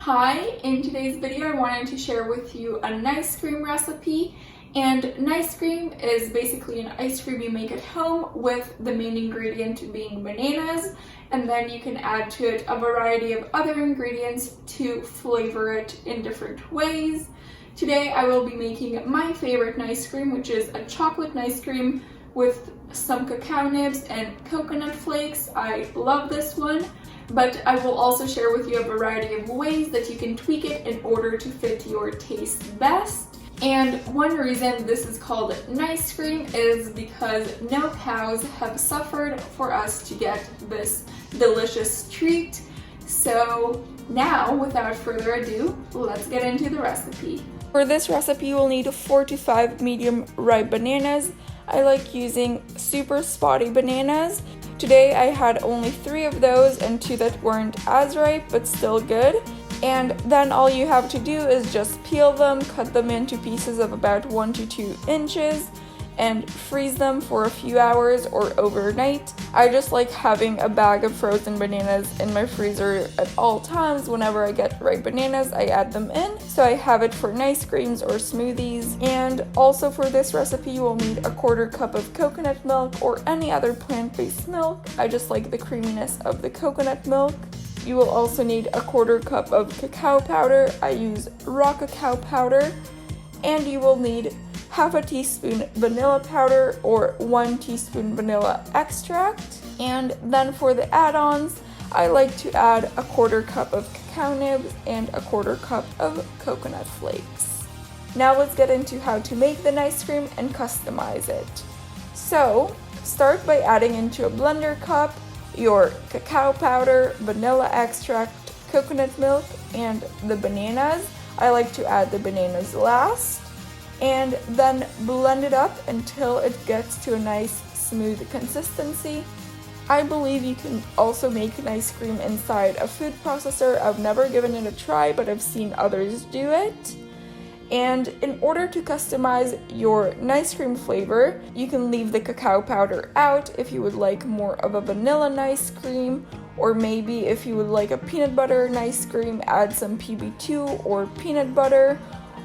Hi, in today's video I wanted to share with you an ice cream recipe. And an ice cream is basically an ice cream you make at home with the main ingredient being bananas, and then you can add to it a variety of other ingredients to flavor it in different ways. Today I will be making my favorite ice cream, which is a chocolate ice cream with some cacao nibs and coconut flakes. I love this one. But I will also share with you a variety of ways that you can tweak it in order to fit your taste best. And one reason this is called ice cream is because no cows have suffered for us to get this delicious treat. So now, without further ado, let's get into the recipe. For this recipe, you will need 4 to 5 medium ripe bananas. I like using super spotty bananas. Today I had only 3 of those and 2 that weren't as ripe but still good. And then all you have to do is just peel them, cut them into pieces of about 1 to 2 inches, and freeze them for a few hours or overnight. I just like having a bag of frozen bananas in my freezer at all times. Whenever I get ripe bananas, I add them in, so I have it for ice creams or smoothies. And also for this recipe, you will need a 1/4 cup of coconut milk or any other plant-based milk. I just like the creaminess of the coconut milk. You will also need a 1/4 cup of cacao powder. I use raw cacao powder. And you will need half a teaspoon vanilla powder or 1 teaspoon vanilla extract. And then for the add-ons, I like to add a 1/4 cup of cacao nibs and a 1/4 cup of coconut flakes. Now let's get into how to make the ice cream and customize it. So start by adding into a blender cup your cacao powder, vanilla extract, coconut milk, and the bananas. I like to add the bananas last. And then blend it up until it gets to a nice smooth consistency. I believe you can also make an ice cream inside a food processor. I've never given it a try, but I've seen others do it. And in order to customize your ice cream flavor, you can leave the cacao powder out if you would like more of a vanilla ice cream, or maybe if you would like a peanut butter ice cream, add some PB2 or peanut butter.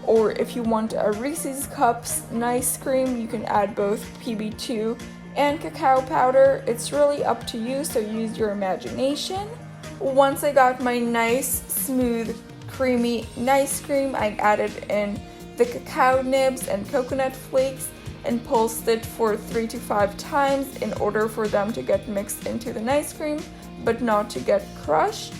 Or if you want a Reese's Cups ice cream, you can add both PB2 and cacao powder. It's really up to you, so use your imagination. Once I got my nice, smooth, creamy ice cream, I added in the cacao nibs and coconut flakes and pulsed it for 3 to 5 times in order for them to get mixed into the ice cream, but not to get crushed.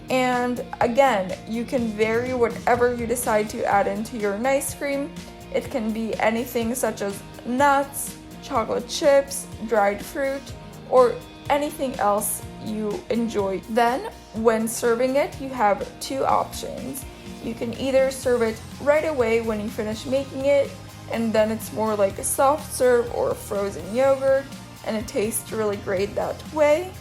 And again, you can vary whatever you decide to add into your ice cream. It can be anything such as nuts, chocolate chips, dried fruit, or anything else you enjoy. Then, when serving it, you have 2 options. You can either serve it right away when you finish making it, and then it's more like a soft serve or a frozen yogurt, and it tastes really great that way.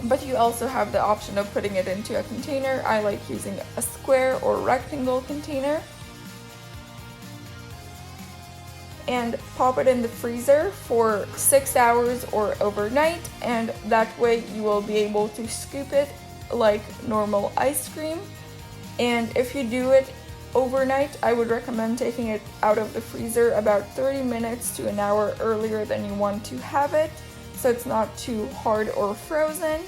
But you also have the option of putting it into a container. I like using a square or rectangle container. And pop it in the freezer for 6 hours or overnight, and that way you will be able to scoop it like normal ice cream. And if you do it overnight, I would recommend taking it out of the freezer about 30 minutes to an hour earlier than you want to have it, so it's not too hard or frozen.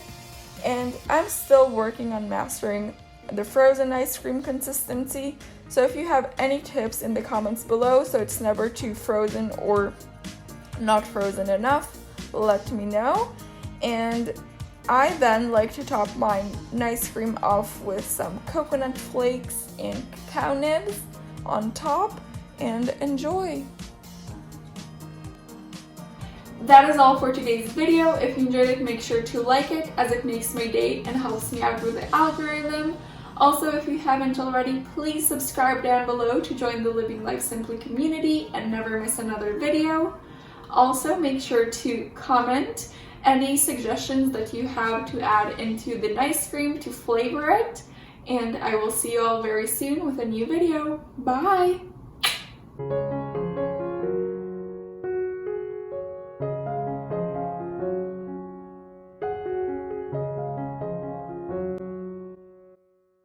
And I'm still working on mastering the frozen ice cream consistency, so if you have any tips in the comments below so it's never too frozen or not frozen enough, let me know. And I then like to top my ice cream off with some coconut flakes and cacao nibs on top, and enjoy! That is all for today's video. If you enjoyed it, make sure to like it, as it makes my day and helps me out with the algorithm. Also, if you haven't already, please subscribe down below to join the Living Life Simply community and never miss another video. Also, make sure to comment any suggestions that you have to add into the ice cream to flavor it. And I will see you all very soon with a new video. Bye!